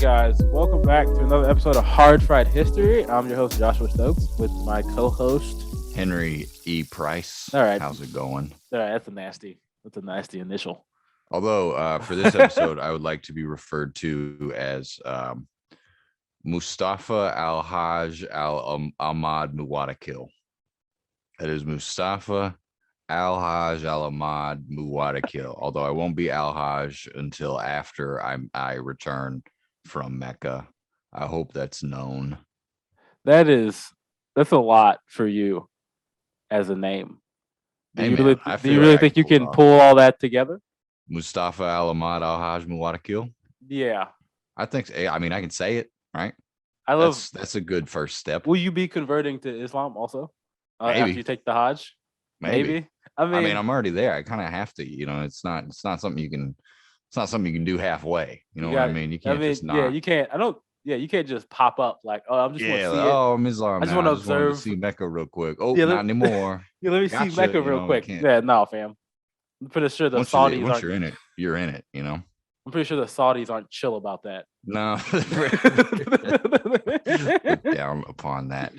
guys, welcome back to another episode of Hard Fried History. I'm your host Joshua Stokes with my co-host Henry E. Price. All right, how's it going? All right, that's a nasty initial. Although for this episode, I would like to be referred to as Mustafa Al Hajj Al Ahmad Muwatakil. That is Mustafa Al Hajj Al Ahmad Muwatakil. Although I won't be Al Hajj until after I return from Mecca. I hope that's known. That's a lot for you as a name. Do you really think you can pull all that together? Mustafa Al Ahmad Al Hajj Muwatakil? Yeah. I think so. I mean, I can say it, right? That's a good first step. Will you be converting to Islam also? Maybe. After you take the Hajj? Maybe. I mean, I'm already there. I kind of have to, it's not something you can do halfway. You know what I mean? You can't just not. Yeah, you can't. You can't just pop up like, oh, I'm just want to see it. I'm Islam. I just want to observe. See Mecca real quick. Oh, not anymore. Yeah, let me see Mecca real quick. Yeah, no, fam. I'm pretty sure the Saudis once you're in it, you're in it, I'm pretty sure the Saudis aren't chill about that. No. Down upon that.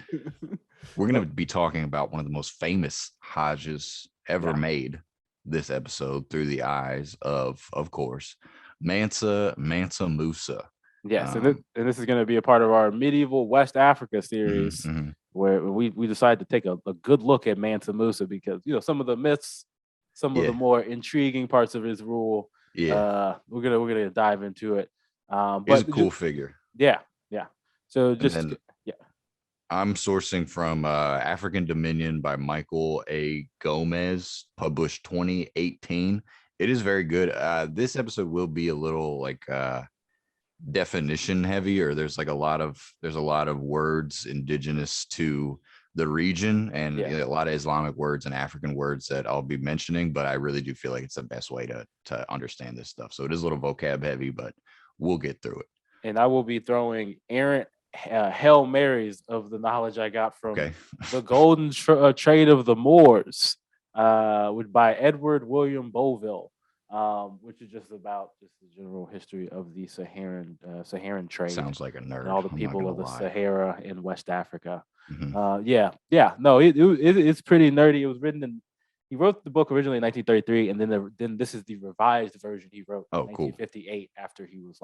We're going to be talking about one of the most famous Hajjs ever made this episode through the eyes of course, Mansa Musa. Yes, and this is going to be a part of our medieval West Africa series, where we decided to take a good look at Mansa Musa because some of the myths, some of the more intriguing parts of his rule. Yeah, we're gonna dive into it. He's a cool figure. Yeah. So I'm sourcing from African Dominion by Michael A. Gomez, published 2018. It is very good. This episode will be a little definition heavy, or there's a lot of words indigenous to the region and a lot of Islamic words and African words that I'll be mentioning, but I really do feel like it's the best way to understand this stuff. So it is a little vocab heavy, but we'll get through it. And I will be throwing errant Hail Marys of the knowledge I got from The Golden Trade of the Moors, by Edward William Boville, which is just about the general history of the Saharan trade. Sounds like a nerd. And all the people of the Sahara in West Africa. Mm-hmm. No, it's pretty nerdy. It was written he wrote the book originally in 1933, and then this is the revised version he wrote in 1958 after he was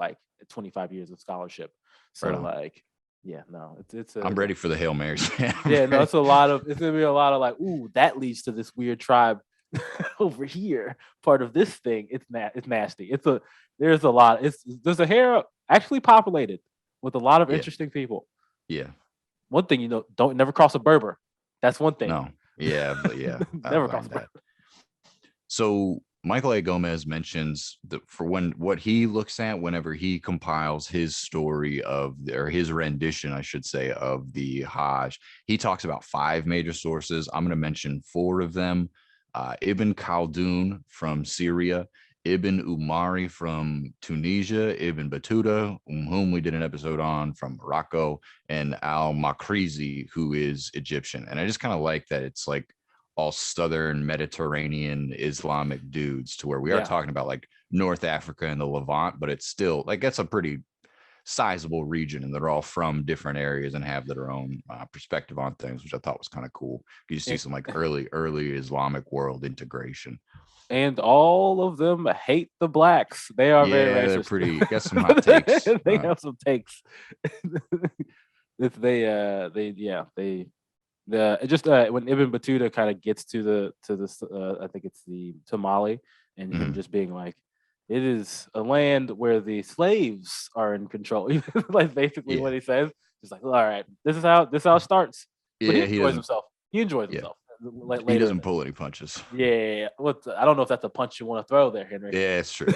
25 years of scholarship. So it's I'm ready for the Hail Marys. It's gonna be a lot of ooh, that leads to this weird tribe over here, part of this thing. It's nasty. There's a lot. The Sahara actually populated with a lot of interesting people. Yeah. One thing, don't never cross a Berber. That's one thing. No. Yeah, but never cross a Berber. So Michael A. Gomez mentions that what he looks at whenever he compiles his story or his rendition, I should say, of the Hajj, he talks about 5 major sources. I'm going to mention 4 of them. Ibn Khaldun from Syria, Ibn Umari from Tunisia, Ibn Battuta, whom we did an episode on, from Morocco, and al-Makrizi, who is Egyptian. And I just kind of like that it's all southern Mediterranean Islamic dudes, to where we are talking about North Africa and the Levant, but it's still that's a pretty sizable region, and they're all from different areas and have their own perspective on things, which I thought was kind of cool. You see some early Islamic world integration. And all of them hate the blacks. They are very racist. They're pretty. Got some hot takes. They have some takes. When Ibn Battuta kind of gets to I think it's to Mali, and just being it is a land where the slaves are in control. Basically what he says. Just all right, this is how it starts. But he enjoys himself. He enjoys himself. He doesn't pull any punches. Yeah. I don't know if that's a punch you want to throw there, Henry. Yeah, it's true.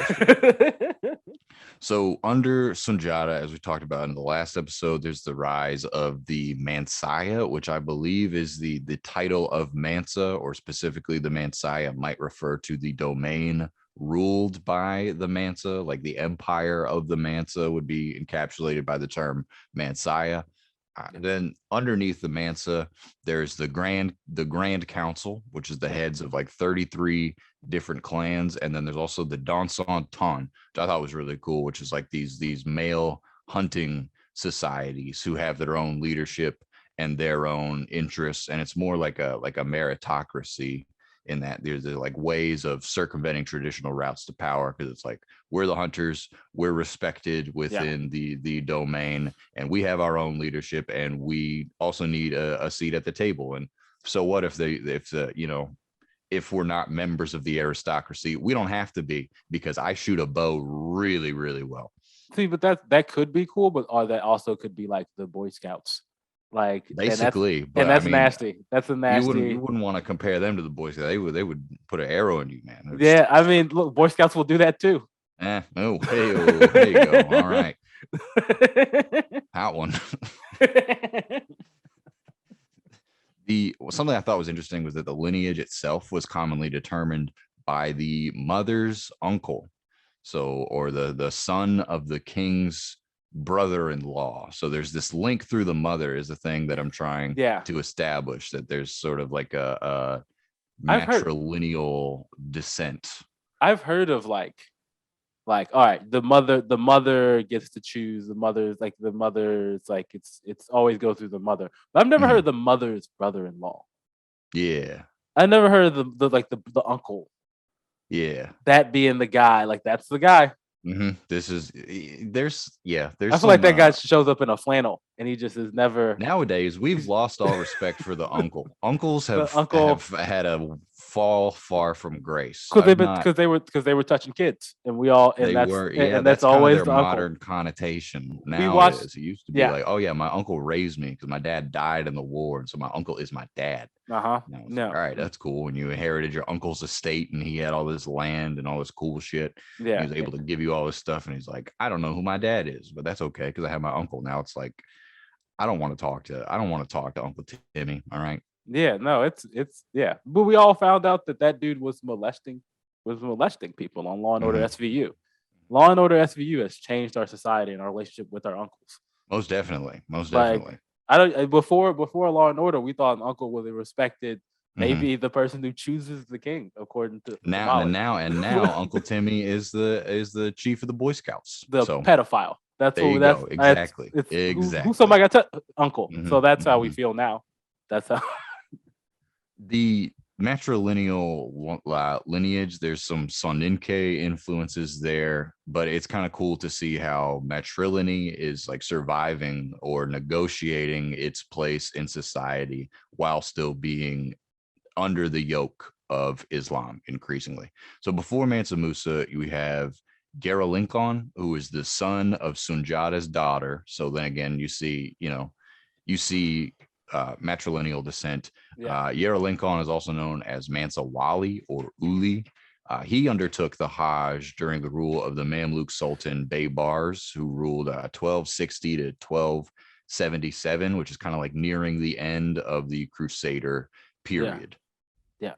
So under Sunjata, as we talked about in the last episode, there's the rise of the Mansaya, which I believe is the title of Mansa, or specifically the Mansaya might refer to the domain ruled by the Mansa, the empire of the Mansa would be encapsulated by the term Mansaya. Then underneath the Mansa, there's the Grand Council, which is the heads of 33 different clans, and then there's also the Dansan Ton, which I thought was really cool, which is these male hunting societies who have their own leadership and their own interests, and it's more like a meritocracy in that there's like ways of circumventing traditional routes to power, because it's like we're the hunters, we're respected Yeah. within the domain, and we have our own leadership, and we also need a seat at the table. And so what if if we're not members of the aristocracy, we don't have to be, because I shoot a bow really, really well. See, but that could be cool, but or that also could be like the Boy Scouts, like, Basically, and but I that's mean, nasty. That's a you nasty. wouldn't want to compare them to the Boy Scouts. They would put an arrow in you, man. Yeah, I mean, look, Boy Scouts will do that too. Oh, hey, oh, there you go. All right, that one. The something I thought was interesting was that the lineage itself was commonly determined by the mother's uncle, so, or the son of the king's brother-in-law. So there's this link through the mother is the thing that I'm trying Yeah, to establish, that there's sort of like a I've heard. matrilineal descent. I've heard of like all right, the mother gets to choose. The mother's like it's always go through the mother. But I've never heard of the mother's brother-in-law. Yeah, I never heard of the uncle. yeah. That being the guy, like that's the guy. This is there's I feel like that guy shows up in a flannel and he just is never. nowadays we've lost all respect for the uncle. Uncles The have uncle, had a fall far from grace. because they were touching kids, and we all and They that's were, and that's that's kind of always their the uncle. modern connotation. We Now it watched, is. It used to be yeah, like, oh yeah, my uncle raised me because my dad died in the war, and so my uncle is my dad. Now it's like, no, all right, that's cool. And you inherited your uncle's estate, and he had all this land and all this cool shit. He yeah, was able to give you all this stuff, and he's like, I don't know who my dad is, but that's okay because I have my uncle. Now it's like, I don't want to talk to Uncle Timmy. All right. yeah, no, it's yeah. But we all found out that dude was molesting people on Law and Order Mhm. SVU. Law and Order SVU has changed our society and our relationship with our uncles. Most definitely. Most Like definitely. I don't before Law and Order, we thought an uncle was a respected, Mhm. maybe the person who chooses the king according to Now and Molly. now Uncle Timmy is the chief of the Boy Scouts. The So pedophile. That's there what you that's go. that's Exactly. it's who Exactly. somebody got uncle. Mhm, So that's how we mhm. feel now. That's how. The matrilineal lineage, there's some Soninke influences there, but it's kind of cool to see how matrilineal is like surviving or negotiating its place in society while still being under the yoke of Islam increasingly. So before Mansa Musa, you have Lincoln, who is the son of Sunjata's daughter. So then again, you see matrilineal descent. Yeah. Lincoln is also known as Mansa Wali or Uli. He undertook the Hajj during the rule of the Mamluk Sultan Baybars, who ruled 1260 to 1277, which is kind of like nearing the end of the Crusader Yeah. period. Yeah.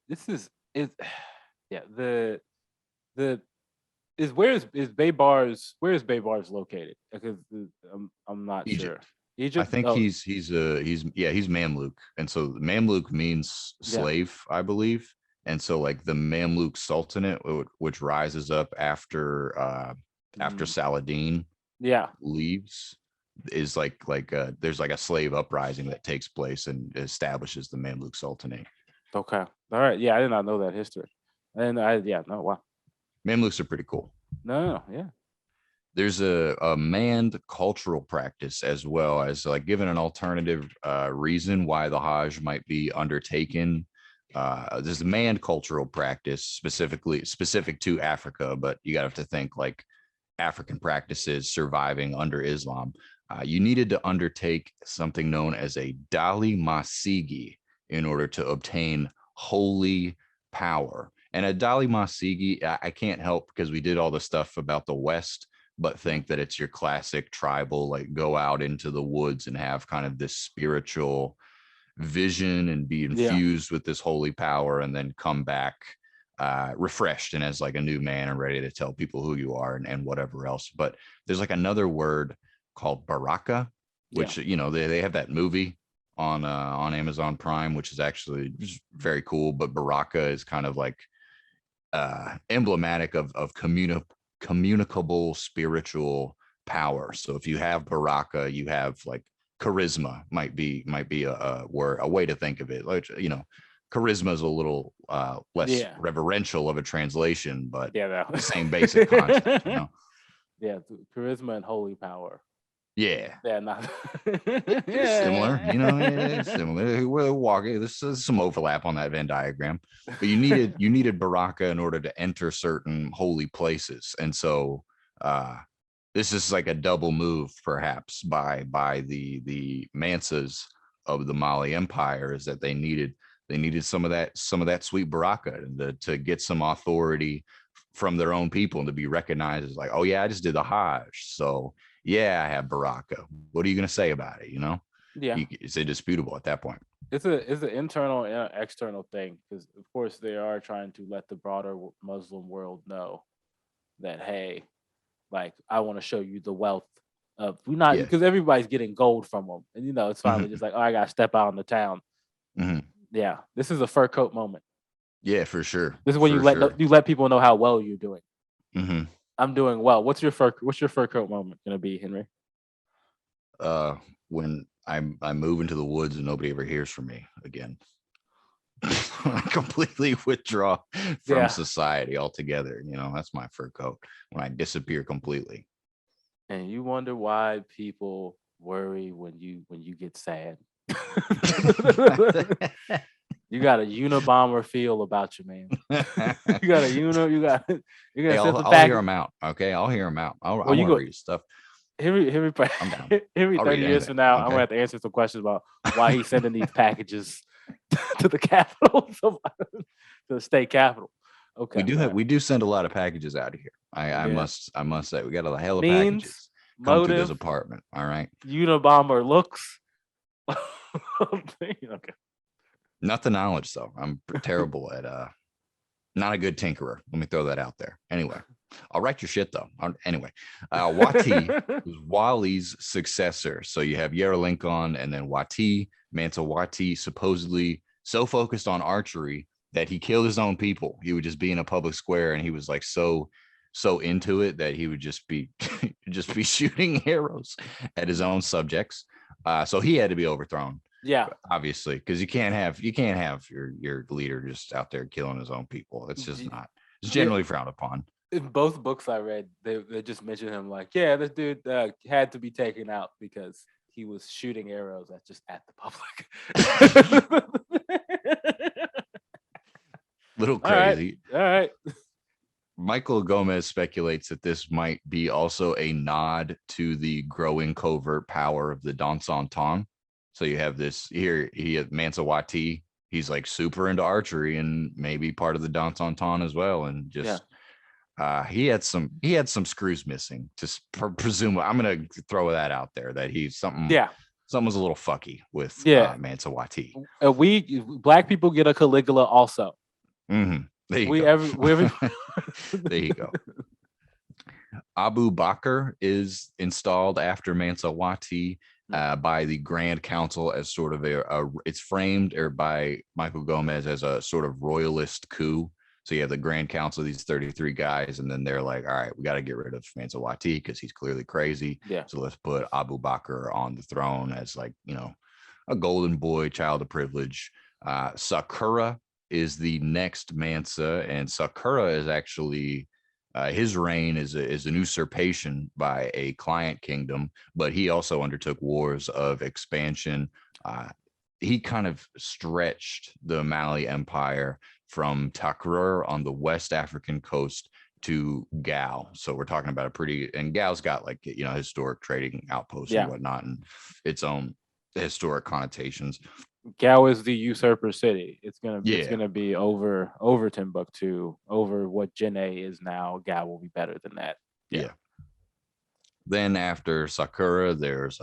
This is it. Yeah. The is Bay Bars, where is Bay Bars located? Because I'm not sure. Egypt. I Egypt. think Oh, he's Mamluk, and so Mamluk means yeah. slave, I believe, and so like the Mamluk Sultanate, which rises up after Mm, Saladin yeah. leaves, is like there's like a slave uprising that takes place and establishes the Mamluk Sultanate. Okay. All right. Yeah, I did not know that history. And no, wow. Mamluks are pretty cool. No, yeah. There's a manned cultural practice as well, as like given an alternative reason why the Hajj might be undertaken. There's a manned cultural practice specific to Africa, but you got to think like African practices surviving under Islam. You needed to undertake something known as a Dali Masigi in order to obtain holy power. And a Dali Masigi, I can't help because we did all the stuff about the West, but think that it's your classic tribal, like go out into the woods and have kind of this spiritual vision and be Yeah. infused with this holy power and then come back refreshed and as like a new man and ready to tell people who you are and whatever else. But there's like another word called baraka, Yeah. which they have that movie on Amazon Prime, which is actually very cool. But baraka is kind of like emblematic of communicable spiritual power. So if you have Baraka, you have like charisma might be a word, a way to think of it. Like, charisma is a little less reverential of a translation, but the same basic concept, Yeah, charisma and holy power. Yeah. Yeah, not similar. It's similar. We're walking. There's some overlap on that Venn diagram. But you needed Baraka in order to enter certain holy places. And so this is like a double move, perhaps, by the Mansas of the Mali Empire, is that they needed some of that sweet Baraka to get some authority from their own people and to be recognized as like, oh yeah, I just did the Hajj, so yeah, I have Baraka. What are you going to say about it? Yeah, it's indisputable at that point. It's an internal and external thing, because of course they are trying to let the broader Muslim world know that, hey, like, I want to show you the wealth of, because everybody's getting gold from them, and it's finally just like, oh, I gotta step out in the town. Yeah, this is a fur coat moment. Yeah, for sure. This is when you let people know how well you're doing. I'm doing well. What's your fur coat moment gonna be, Henry? When I move into the woods and nobody ever hears from me again. I completely withdraw from society altogether. That's my fur coat, when I disappear completely. And you wonder why people worry when you get sad. You got a Unabomber feel about you, man. You got a you're gonna I'll hear them out. Okay, I'll hear them out. I want to read stuff. Henry, I'm down. 30 years from now, I'm gonna have to answer some questions about why he's sending these packages to the capital, to the state capital. Okay, we do send a lot of packages out of here. I must say, we got a hell of packages come to this apartment. All right, Unabomber looks. Okay. Not the knowledge, though. I'm terrible at not a good tinkerer. Let me throw that out there. Anyway, I'll write your shit though. Anyway, Wati was Wali's successor. So you have Yeralinkon and then Wati. Mansa Wati supposedly so focused on archery that he killed his own people. He would just be in a public square and he was like so into it that he would just be shooting arrows at his own subjects. So he had to be overthrown. Yeah, obviously, because you can't have your leader just out there killing his own people. It's just not. It's generally frowned upon. In both books I read, they just mentioned him like, yeah, this dude had to be taken out because he was shooting arrows at the public. Little crazy. All right. Michael Gomez speculates that this might be also a nod to the growing covert power of the Dansan Tong. So you have this here. He had Mansa Wati. He's like super into archery and maybe part of the Dansan Tong as well. And just he had some screws missing. Just presume I'm gonna throw that out there that he's something. Yeah, something was a little fucky with Mansa Wati. We black people get a Caligula also. There you go. There you go. Abu Bakr is installed after Mansa Wati by the Grand Council as sort of it's framed by Michael Gomez as a sort of royalist coup. So you have the Grand Council, these 33 guys, and then they're like, all right, we got to get rid of Mansa Wati because he's clearly crazy. Yeah. So let's put Abu Bakr on the throne as like, a golden boy, child of privilege. Sakura is the next Mansa, and Sakura is actually his reign is an usurpation by a client kingdom, but he also undertook wars of expansion. He kind of stretched the Mali Empire from Takrur on the West African coast to Gao. So we're talking about and Gao's got like, historic trading outposts and whatnot, and its own historic connotations. Gao is the usurper city. It's gonna be over Timbuktu, over what Jenne is now. Gao will be better than that. Yeah. Then after Sakura, there's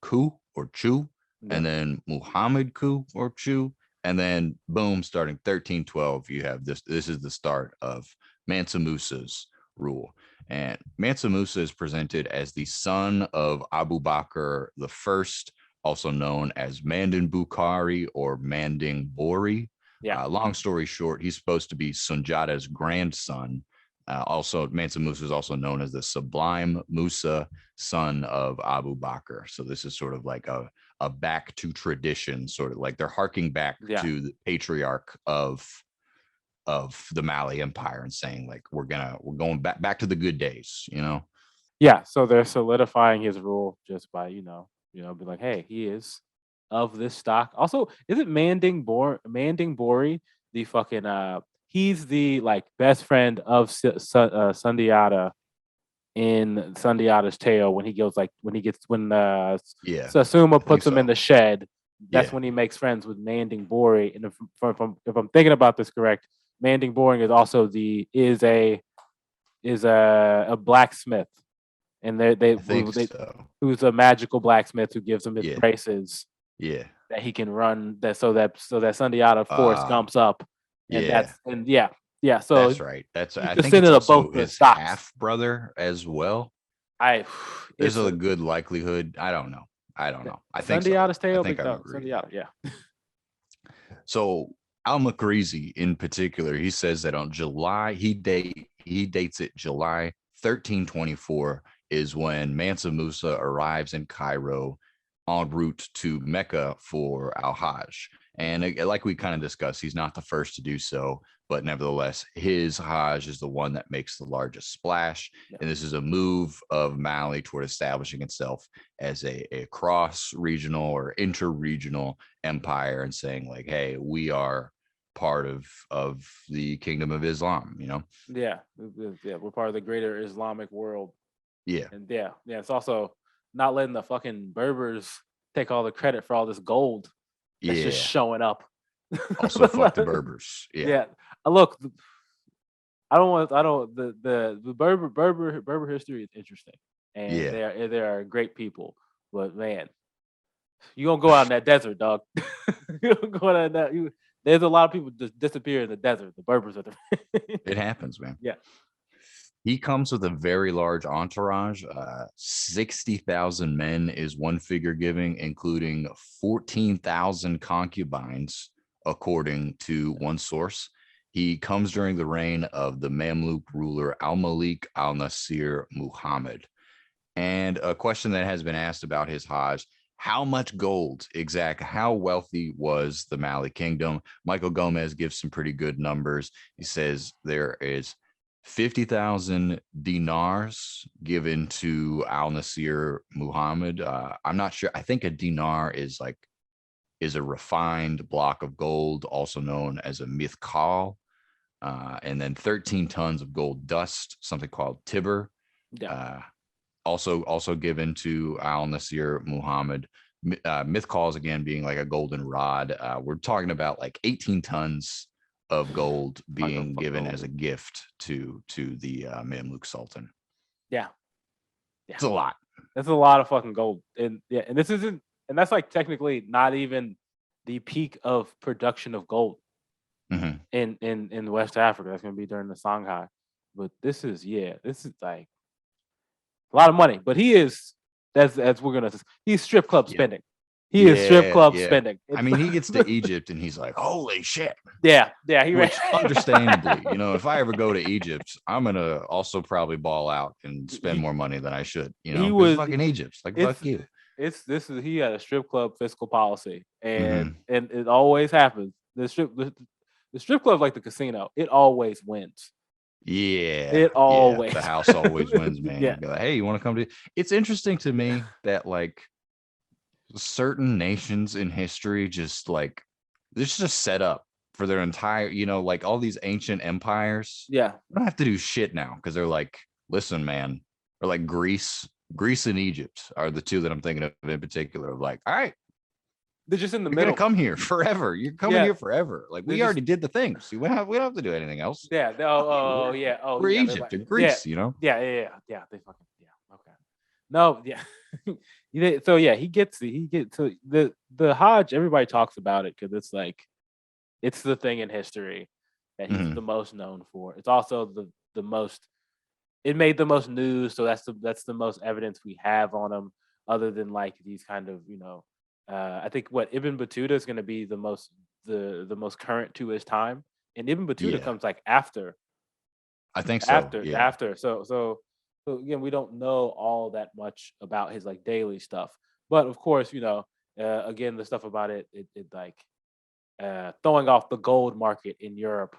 Ku or Chu, and then Muhammad Ku or Chu, and then boom, starting 1312, you have this. This is the start of Mansa Musa's rule. And Mansa Musa is presented as the son of Abu Bakr the First, also known as Mandin Bukhari or Manding Bori. Long story short, he's supposed to be Sunjata's grandson, Also, Mansa Musa is also known as the Sublime Musa, son of Abu Bakr. So this is sort of like a back to tradition, sort of like they're harking back Yeah. to the patriarch of the Mali Empire and saying like we're going back to the good days, you know. Yeah. So they're solidifying his rule just by, be like, hey, he is of this stock. Also, is it Manding Bori, the fucking he's the like best friend of Sundiata in Sundiata's tale when he goes like when Yeah, Sasuma I think puts him in so. the shed. That's Yeah, when he makes friends with Manding Bori. And if I'm thinking about this correct, Manding Bori is also a blacksmith, and I think they so. who's a magical blacksmith who gives him his Yeah, braces yeah, that he can run that so that Sundiata force uh, gumps up, and yeah. yeah. So That's right. That's he's I think it's descendant of also both the his stocks. half brother as well. I There's it's a a good likelihood. I don't know. I don't know. I think so. Sundiata's I tale, think but I no, remember reading that. Sundiata, yeah. So Al Makrizi in particular, he says that on July, he dates it July 1324 is when Mansa Musa arrives in Cairo en route to Mecca for Al Hajj. And like we kind of discussed, he's not the first to do so, but nevertheless, his Hajj is the one that makes the largest splash. Yeah. And this is a move of Mali toward establishing itself as a cross regional or inter-regional empire and saying like, hey, we are part of the kingdom of Islam, you know. Yeah, yeah, we're part of the greater Islamic world, Yeah, and yeah, it's also not letting the fucking Berbers take all the credit for all this gold that's just yeah. showing up. Also fuck the Berbers. Yeah, Yeah, look, I don't want, I don't the Berber history is interesting, and yeah. they are great people, but man, you gonna go out in that desert, dog. You gonna go out in that. There's a lot of people just disappear in the desert. The Berbers are the It happens, man. yeah. He comes with a very large entourage. 60,000 men is one figure giving, including 14,000 concubines, according to one source. He comes during the reign of the Mamluk ruler Al Malik al Nasir Muhammad. And a question that has been asked about his Hajj: how much gold exact? How wealthy was the Mali kingdom? Michael Gomez gives some pretty good numbers. He says there is 50,000 dinars given to Al Nasir Muhammad. I'm not sure. I think a dinar is a refined block of gold, also known as a mithqal. And then 13 tons of gold dust, something called tibber. Yeah. Uh, also given to Al Nasir Muhammad. Myth calls again being like a golden rod. We're talking about like 18 tons of gold being given as a gift to the Mamluk Sultan. Yeah. Yeah. It's a lot. That's a lot of fucking gold. And yeah, and this isn't, and that's like technically not even the peak of production of gold Mm-hmm. in West Africa. That's gonna be during the Songhai. But this is like a lot of money. But he is, as we're gonna, he's strip club Yeah. spending. He is strip club Yeah. spending. I mean, he gets to Egypt and he's like, holy shit. Yeah, Which understandably, you know, if I ever go to Egypt, I'm gonna also probably ball out and spend more money than I should, you know, he because was fucking Egypt. Like, it's fuck you. it's this is he had a strip club fiscal policy, and Mm-hmm. it always happens. The strip club, like the casino, it always wins. Yeah, It yeah. always The house always wins, man. yeah, Be like, hey, you want to come to? It's interesting to me that like certain nations in history just like this just set up for their entire, you know, like all these ancient empires. yeah. They don't have to do shit now because they're like, listen, man, or like Greece and Egypt are the two that I'm thinking of in particular. Of like, all right, They're just in the you're gonna middle. come here forever. You're coming Yeah, here forever. Like they're we just already did the things. We don't have to do anything else. yeah. Fuck you. Oh We're yeah. They're like Egypt and yeah, Greece, you know. yeah. They fucking yeah. Okay. No, yeah. So yeah, he gets so the Hajj. Everybody talks about it because it's like it's the thing in history that he's Mhm. the most known for. It's also the most. It made the most news, so that's the most evidence we have on him, other than like these kind of I think what Ibn Battuta is going to be the most current to his time, and Ibn Battuta Yeah. comes like after I think so. Yeah. After. So again, we don't know all that much about his like daily stuff. But of course, again, the stuff about it like throwing off the gold market in Europe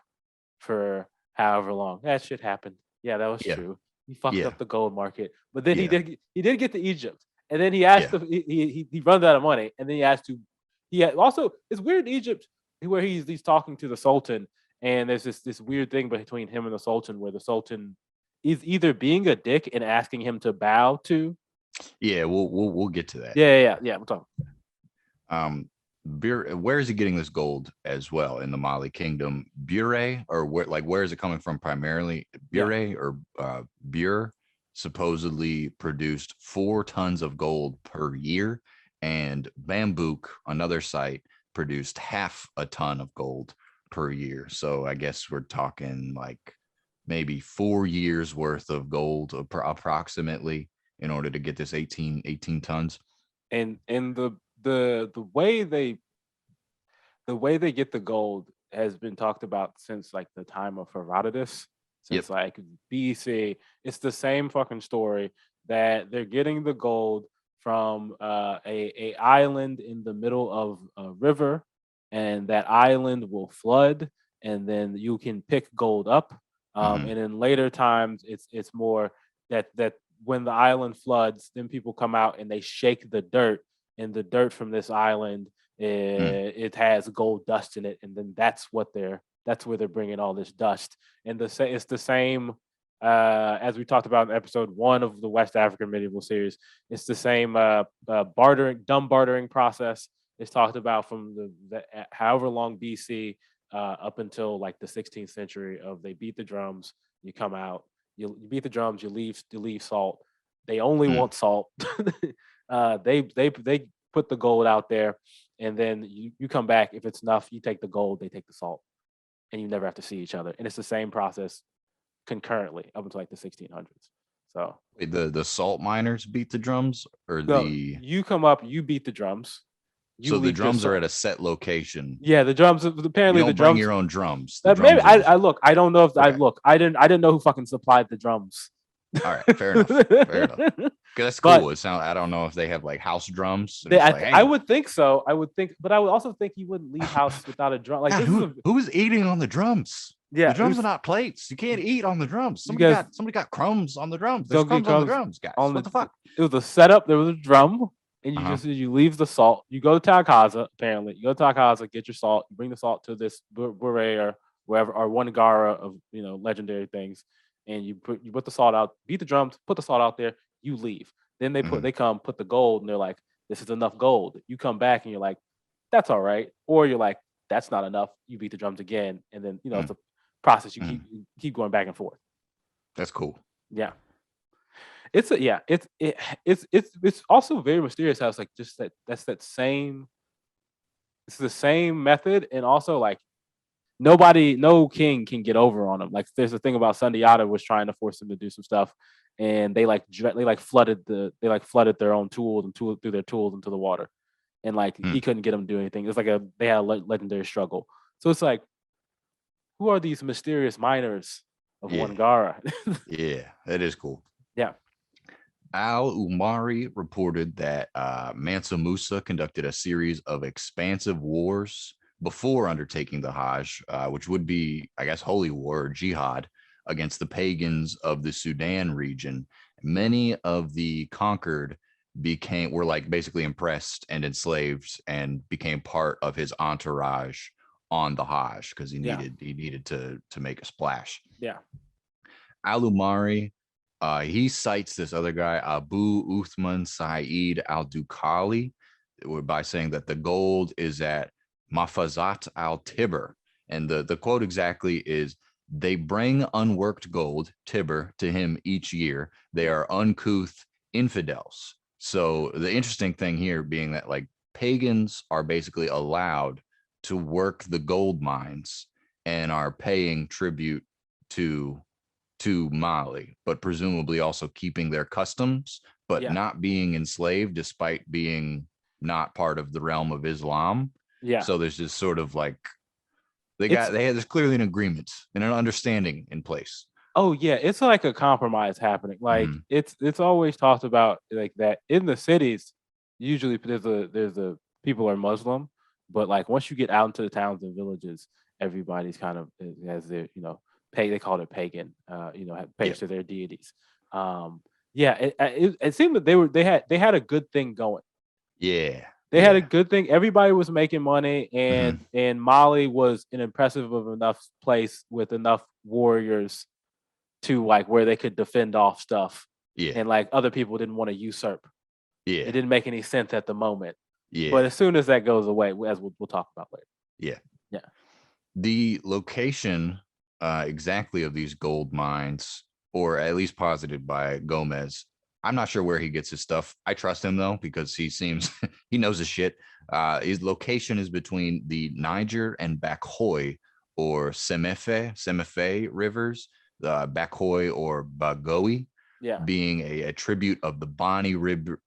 for however long. That shit happened. Yeah, that was Yeah. true. He fucked Yeah. up the gold market, but then Yeah. he did get to Egypt, and then he asked Yeah. he runs out of money, and then he asked to he had, also it's weird in Egypt where he's talking to the Sultan, and there's this weird thing between him and the Sultan where the Sultan is either being a dick and asking him to bow to. Yeah. We'll get to that. Yeah. We'll talk. Where is he getting this gold as well in the Mali kingdom? Bure, or where is it coming from primarily? Bure or Bure supposedly produced 4 tons of gold per year, and Bambouk, another site, produced half a ton of gold per year. So I guess we're talking like maybe 4 years worth of gold approximately in order to get this 18 tons. And the way they get the gold has been talked about since like the time of Herodotus, since like BC. It's the same fucking story that they're getting the gold from a island in the middle of a river, and that island will flood, and then you can pick gold up. And in later times, it's more that when the island floods, then people come out and they shake the dirt, and the dirt from this island it has gold dust in it, and then that's where they're bringing all this dust. And it's the same as we talked about in episode 1 of the West African medieval series. It's the same bartering process. It's talked about from the however long BC up until like the 16th century. Of they beat the drums, you come out, you beat the drums, you leave salt. They only want salt. They put the gold out there, and then you come back. If it's enough, you take the gold, they take the salt, and you never have to see each other. And it's the same process concurrently up until like the 1600s. So wait, the salt miners beat the drums, or no, you come up, you beat the drums. So the drums are at a set location. Yeah, the drums. Apparently, you don't the drums. Bring your own drums. Maybe I look. I don't know if I look. I didn't know who fucking supplied the drums. All right, fair enough. Fair enough. That's cool. I don't know if they have like house drums. I would think so. I would think, but I would also think you wouldn't leave house without a drum. Like God, who's eating on the drums? Yeah, the drums are not plates. You can't eat on the drums. Somebody got crumbs on the drums. There's crumbs on the drums, guys. What the fuck? It was a setup. There was a drum, and you leave the salt. You go to Takaza. Apparently, you go to Takaza, get your salt. You bring the salt to this bure or wherever, or one gara of legendary things, and you put the salt out. Beat the drums. Put the salt out there. You leave. Then they come put the gold, and they're like, this is enough gold. You come back and you're like, that's all right, or you're like, that's not enough. You beat the drums again, and then it's a process. You keep going back and forth. That's cool. Yeah. It's also very mysterious how it's like just that's that same. It's the same method, and also like no king can get over on him. Like there's a thing about Sundiata was trying to force him to do some stuff, and they flooded their own tools and threw their tools into the water, and like he couldn't get them to do anything. It's like they had a legendary struggle. So it's like, who are these mysterious miners of Wangara? Yeah, that is cool. Yeah. Al-Umari reported that Mansa Musa conducted a series of expansive wars before undertaking the Hajj, which would be, I guess, holy war, jihad, against the pagans of the Sudan region. Many of the conquered were like basically impressed and enslaved and became part of his entourage on the Hajj because he needed to make a splash. Yeah. Al-Umari, he cites this other guy, Abu Uthman Sa'id al-Dukali, by saying that the gold is at Mafazat al-Tibr. And the quote exactly is, they bring unworked gold, Tibr, to him each year. They are uncouth infidels. So the interesting thing here being that like pagans are basically allowed to work the gold mines and are paying tribute to Mali, but presumably also keeping their customs, but not being enslaved despite being not part of the realm of Islam. Yeah. So there's just sort of like there's clearly an agreement and an understanding in place. Oh yeah, it's like a compromise happening. Like Hmm. it's always talked about like that in the cities. Usually there's a people are Muslim, but like once you get out into the towns and villages, everybody's kind of has their pay. They call it pagan. Yeah, Pays to their deities. Um, yeah, it seemed that they had a good thing going. yeah, They had a yeah. good thing. Everybody was making money, Hmm. and Mali was an impressive of enough place with enough warriors to like where they could defend off stuff, Yeah, and like other people didn't want to usurp. It yeah, didn't make any sense at the moment, but yeah, as soon as that goes away, as we'll talk about later. yeah. Yeah, The location exactly of these gold mines, or at least posited by Gomez. I'm not sure where he gets his stuff. I trust him though, because he seems he knows his shit. His location is between the Niger and Bakoy or Semefe rivers, Bakoy or Bagoy yeah, being a tribute of the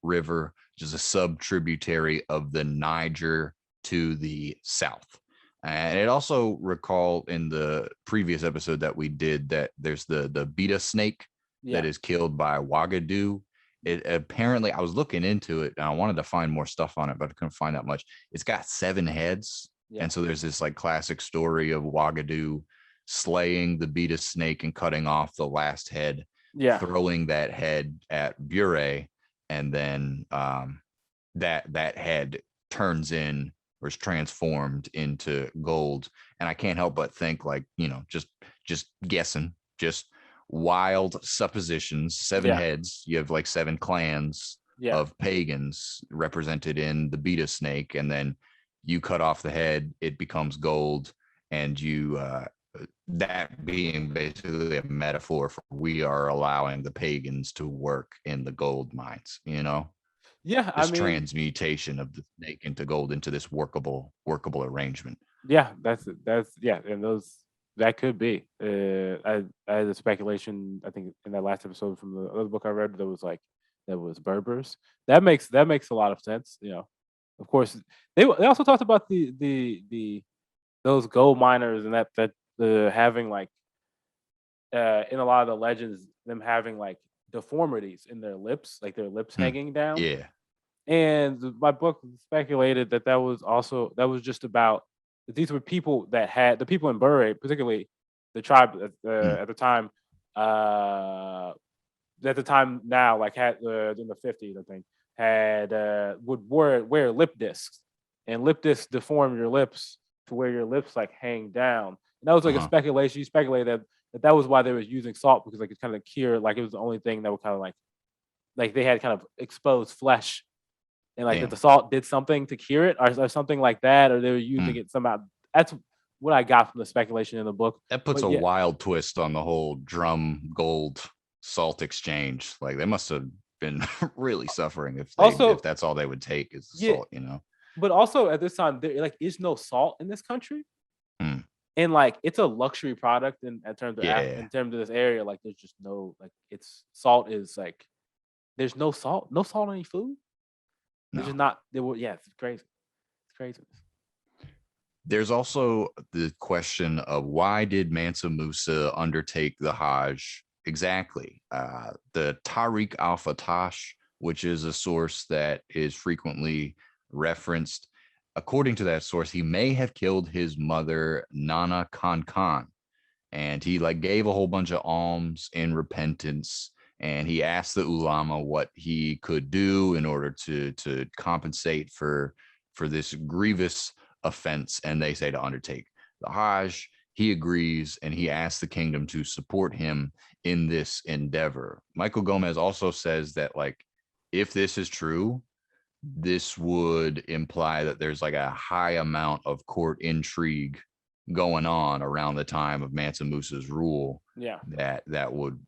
River, which is a sub tributary of the Niger to the south. And it also recalled in the previous episode that we did that there's the beta snake that yeah, is killed by Wagadu. It apparently, I was looking into it and I wanted to find more stuff on it, but I couldn't find that much. It's got 7 heads. yeah, And so there's this like classic story of Wagadu slaying the beta snake and cutting off the last head, yeah, throwing that head at Bure, and then that head turns in or is transformed into gold. And I can't help but think, like, just guessing, just wild suppositions. Seven yeah, heads, you have like 7 clans yeah. of pagans represented in the beta snake, and then you cut off the head, it becomes gold, and you that being basically a metaphor for we are allowing the pagans to work in the gold mines, Yeah, I this mean, transmutation of the snake into gold into this workable arrangement. yeah, that's yeah, and those that could be. I had a speculation. I think in that last episode from the other book I read, there was like that was Berbers. That makes a lot of sense. Of course, they also talked about the those gold miners and that having like in a lot of the legends them having like deformities in their lips, like their lips Hmm. hanging down. Yeah. And my book speculated that was just about that these were people that had the people in Bury, particularly the tribe Hmm. at the time, at the time now, like had in the 50s, I think, had would wear lip discs, and lip discs deform your lips to where your lips like hang down. And that was like a Uh-huh. speculation. You speculated that was why they was using salt because like it kind of cure, like it was the only thing that would kind of like they had kind of exposed flesh and like that the Damn. salt did something to cure it or something like that, or they were using Hmm. it somehow. That's what I got from the speculation in the book. That puts But a yeah, wild twist on the whole drum gold salt exchange. Like, they must have been really suffering if also that's all they would take is the yeah, salt. but also at this time there like is no salt in this country, Hmm. and like it's a luxury product in terms of Yeah. in terms of this area. Like there's just no like it's salt is like there's no salt in any food. There's just No. not there were yeah it's crazy. It's crazy. There's also the question of why did Mansa Musa undertake the Hajj exactly? The Tariq al Fatash, which is a source that is frequently referenced, according to that source, he may have killed his mother, Nana Khan, and he like gave a whole bunch of alms in repentance, and he asked the ulama what he could do in order to compensate for this grievous offense, and they say to undertake the Hajj. He agrees, and he asks the kingdom to support him in this endeavor. Michael Gomez also says that, like, if this is true, this would imply that there's like a high amount of court intrigue going on around the time of Mansa Musa's rule, Yeah. that would,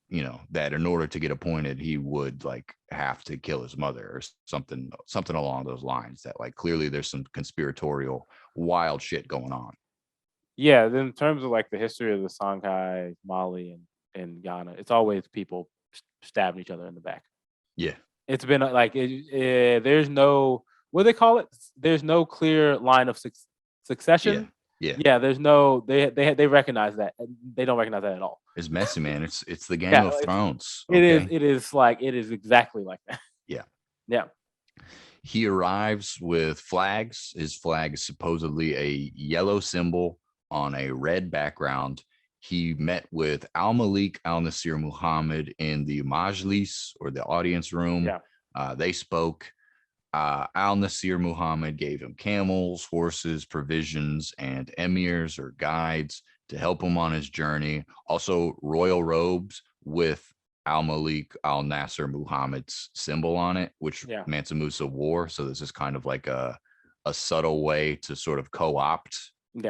that in order to get appointed, he would like have to kill his mother or something along those lines. That like clearly there's some conspiratorial wild shit going on. Yeah, in terms of like the history of the Songhai, Mali, and Ghana, it's always people stabbing each other in the back. Yeah. It's been like there's no what do they call it? There's no clear line of Yeah. succession. Yeah, there's no they recognize that. They don't recognize that at all. It's messy, man. It's the Game Yeah, of Thrones. it is. Okay. It is like it is exactly like that. Yeah. Yeah. He arrives with flags. His flag is supposedly a yellow symbol on a red background. He met with Al Malik Al Nasir Muhammad in the Majlis, or the audience room. Yeah. They spoke. Al Nasir Muhammad gave him camels, horses, provisions, and emirs or guides to help him on his journey. Also, royal robes with Al Malik Al Nasir Muhammad's symbol on it, which Mansa Musa wore. So this is kind of like a subtle way to sort of co-opt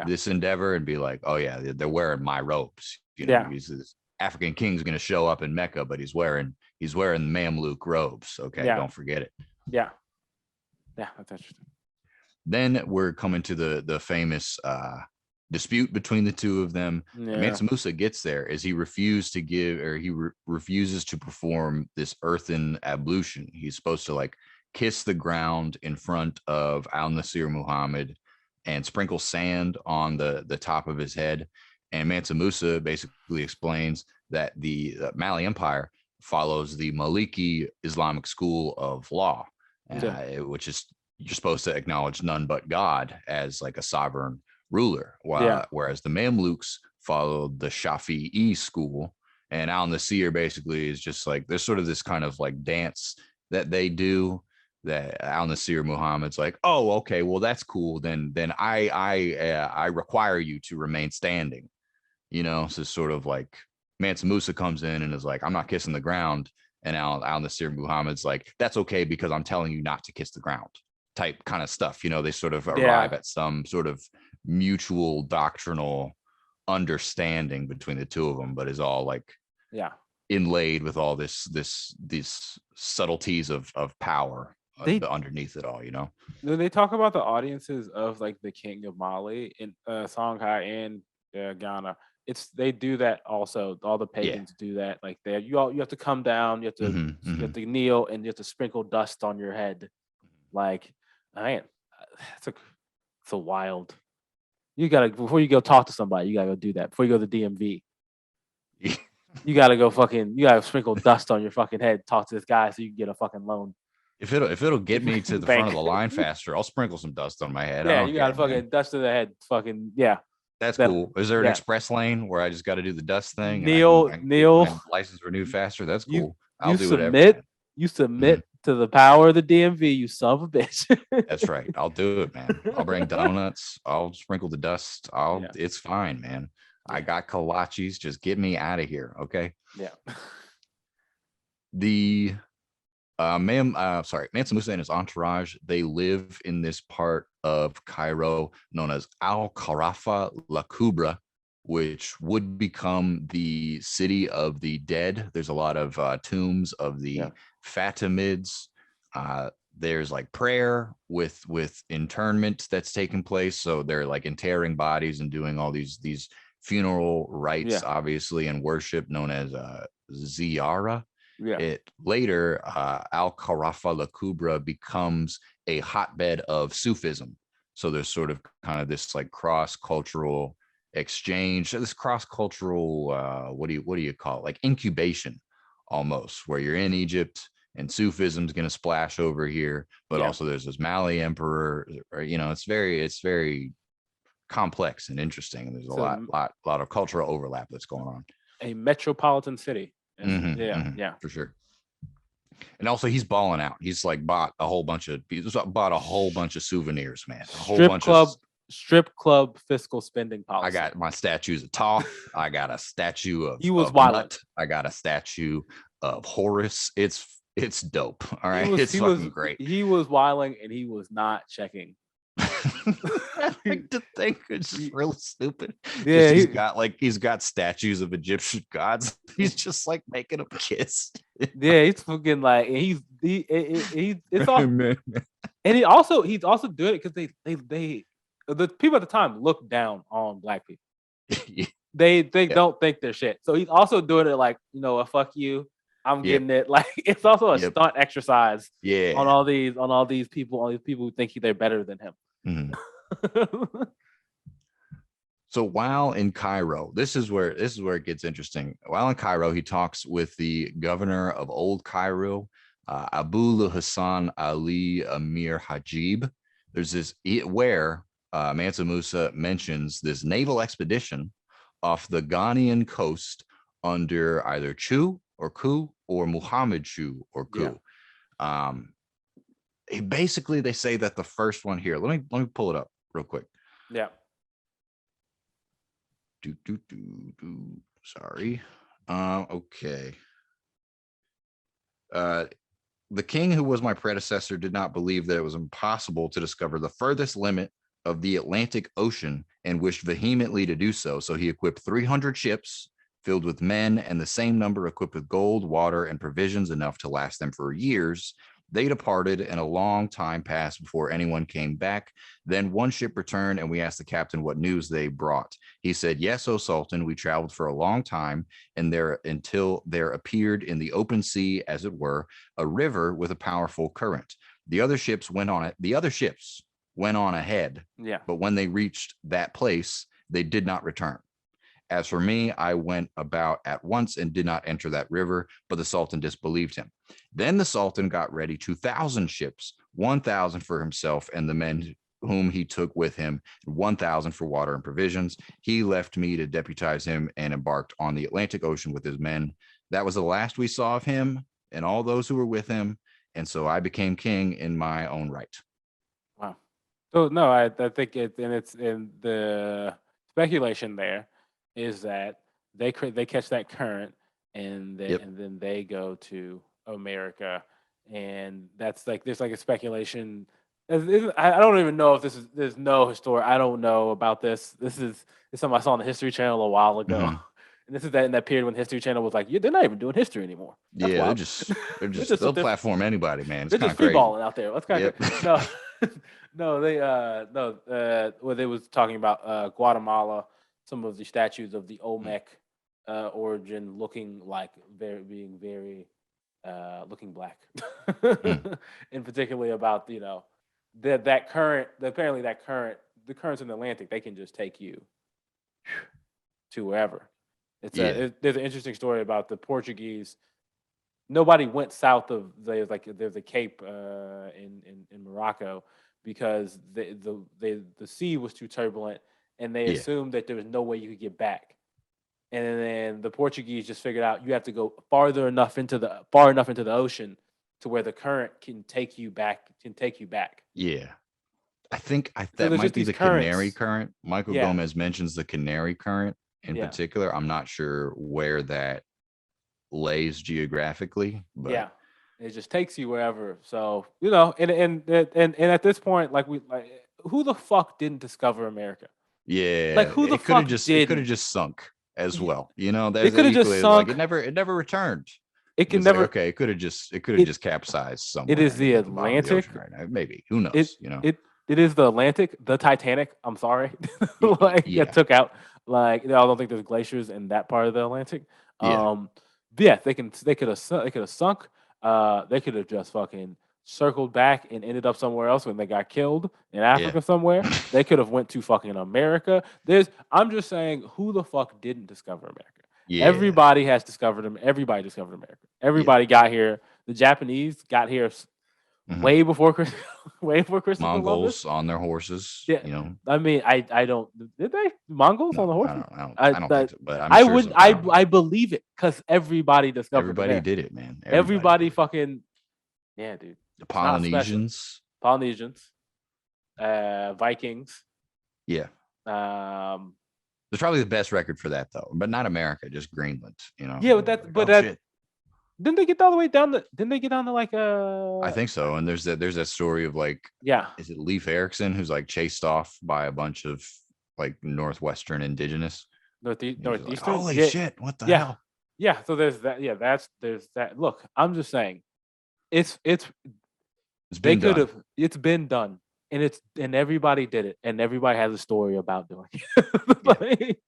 this endeavor and be like, oh yeah, they're wearing my robes. You know, this African king's going to show up in Mecca, but he's wearing Mamluk robes. Okay, don't forget it. Yeah, that's interesting. Then we're coming to the famous dispute between the two of them. Mansa Musa gets there as he refuses to perform this earthen ablution. He's supposed to like kiss the ground in front of Al Nasir Muhammad and sprinkle sand on the top of his head. And Mansa Musa basically explains that the Mali Empire follows the Maliki Islamic school of law, which is you're supposed to acknowledge none but God as like a sovereign ruler, whereas the Mamluks followed the Shafi'i school, and Al Nasir basically is just like there's sort of this kind of like dance that they do that Al Nasir Muhammad's like, oh, okay, well that's cool. Then I require you to remain standing. You know, so sort of like Mansa Musa comes in and is like, I'm not kissing the ground, and Al Nasir Muhammad's like, that's okay because I'm telling you not to kiss the ground. Type kind of stuff. You know, they sort of arrive at some sort of mutual doctrinal understanding between the two of them, but is all like inlaid with all these subtleties of power underneath it all, you know. They talk about the audiences of like the King of Mali in Songhai and Ghana. They do that also. All the pagans do that. Like you have to come down, you have to you have to kneel, and you have to sprinkle dust on your head. Like, man, it's a wild. You gotta before you go talk to somebody, you gotta go do that. Before you go to the DMV, you gotta go you gotta sprinkle dust on your fucking head. Talk to this guy so you can get a fucking loan. If it'll get me to the front of the line faster, I'll sprinkle some dust on my head. Yeah, you gotta fucking dust to the head. Fucking That's cool. Is there an express lane where I just got to do the dust thing? Kneel. License renewed faster. That's cool. I'll do whatever. You submit to the power of the DMV, you son of a bitch. That's right. I'll do it, man. I'll bring donuts. I'll sprinkle the dust. It's fine, man. I got kolaches. Just get me out of here. Okay. Yeah. The Mansa Musa and his entourage, they live in this part of Cairo known as Al Kharafa La Kubra, which would become the city of the dead. There's a lot of tombs of the Fatimids. There's like prayer with internment that's taking place. So they're like interring bodies and doing all these funeral rites, obviously, and worship known as ziyara. It later Al Kharafa La Kubra becomes a hotbed of Sufism. So there's sort of kind of this like cross-cultural exchange, this cross-cultural what do you call it, like incubation almost, where you're in Egypt and Sufism's going to splash over here, but also there's this Mali emperor, or, you know, it's very complex and interesting, and there's a lot of cultural overlap that's going on. A metropolitan city. For sure. And also he's balling out. He's like bought a whole bunch of souvenirs, man. Strip club fiscal spending policy. I got my statues of Thoth. I got a statue of Nut. I got a statue of Horus. It's dope. All right. It's fucking great. He was wilding and he was not checking. I like to think it's just really stupid. Yeah, he's got statues of Egyptian gods. He's just like making them kiss. Yeah, he's fucking like it's all, and he's also doing it because they the people at the time look down on black people. They don't think they're shit. So he's also doing it like, you know, fuck you. I'm getting it. Like it's also a stunt exercise. On all these people who think they're better than him. So while in Cairo, this is where it gets interesting. While in Cairo, he talks with the governor of Old Cairo, Abu Hassan Ali Amir Hajib. There's this where Mansa Musa mentions this naval expedition off the Ghanaian coast under either Chu or Ku or Muhammad Chu or Yeah. Ku. Basically, they say that the first one here. Let me pull it up real quick. Yeah. Sorry. Okay. The king who was my predecessor did not believe that it was impossible to discover the furthest limit of the Atlantic Ocean and wished vehemently to do so. So he equipped 300 ships filled with men and the same number equipped with gold, water, and provisions enough to last them for years. They departed, and a long time passed before anyone came back. Then one ship returned, and we asked the captain what news they brought. He said, "Yes, O Sultan, we traveled for a long time, and until there appeared in the open sea, as it were, a river with a powerful current. The other ships went on it. The other ships went on ahead, Yeah. but when they reached that place, they did not return. As for me, I went about at once and did not enter that river, but the Sultan disbelieved him. Then the Sultan got ready 2,000 ships, 1,000 for himself and the men whom he took with him, 1,000 for water and provisions. He left me to deputize him and embarked on the Atlantic Ocean with his men. That was the last we saw of him and all those who were with him. And so I became king in my own right." Wow. So no, I think it's in the speculation there is that they catch that current Yep. and then they go to America, and that's like there's like a speculation. I don't even know if there's no historic. I don't know about this. This is something I saw on the History Channel a while ago, Mm-hmm. and this is that in that period when History Channel was like, yeah, they're not even doing history anymore. That's Yeah, wild. they'll platform anybody, man. It's They're kind just of crazy. freeballing out there. That's kind Yep. of no, no. Well, they was talking about Guatemala, some of the statues of the Olmec origin looking like being very looking black, Mm. and particularly about that current. Apparently, the currents in the Atlantic, they can just take you to wherever. Yeah. There's an interesting story about the Portuguese. Nobody went south of there's a cape in Morocco because the sea was too turbulent, and they Yeah. assumed that there was no way you could get back. And then the Portuguese just figured out you have to go far enough into the ocean to where the current can take you back. Yeah. I think So that there's might just be these the Canary currents. Current. Michael Yeah, Gomez mentions the Canary Current in yeah, particular. I'm not sure where that lays geographically, but yeah. It just takes you wherever. So and at this point, who the fuck didn't discover America? Like yeah, who the fuck it could have didn't? just sunk as Y- well. You know, It there's could have just equally like sunk. it never returned. It can It's like, never. okay, it could have It just capsized it somewhere is the at the bottom of the Atlantic. ocean right now. Maybe. Who It knows? You know? it it is the Atlantic, the Titanic. I'm sorry, like it Yeah. took out. Like I don't think there's glaciers in that part of the Atlantic. Yeah. But yeah, they could have sunk. They could have just fucking circled back and ended up somewhere else when they got killed in Yeah. Africa somewhere. They could have went to fucking America. I'm just saying, who the fuck didn't discover America? Yeah. Everybody has discovered them. Everybody discovered America. Yeah. Everybody got here. The Japanese got here Mhm. way before way before Christopher Columbus. Mongols on their horses, Yeah, you know. I mean, I don't. Did they Mongols on No, the horses? I don't think That so, but I'm I sure would some I don't know. I believe it because everybody discovered Everybody America. did it, man. Everybody Everybody did it. fucking yeah, dude. The It's not special. Polynesians. Polynesians, Vikings. Yeah. Um, There's probably the best record for that though, but not America, just Greenland, you know. yeah, Like, oh shit. didn't they get all the way down the? Didn't they get down to like I think so. And there's that story of like, yeah, is it Leif Erikson who's like chased off by a bunch of like Northwestern indigenous? He's just like, northeastern? holy Yeah, shit, what the yeah, hell? yeah. So there's that. Yeah, there's that. Look, I'm just saying, it's It's they been could done. have. It's been done, and everybody did it, and everybody has a story about doing it. Yeah. Like,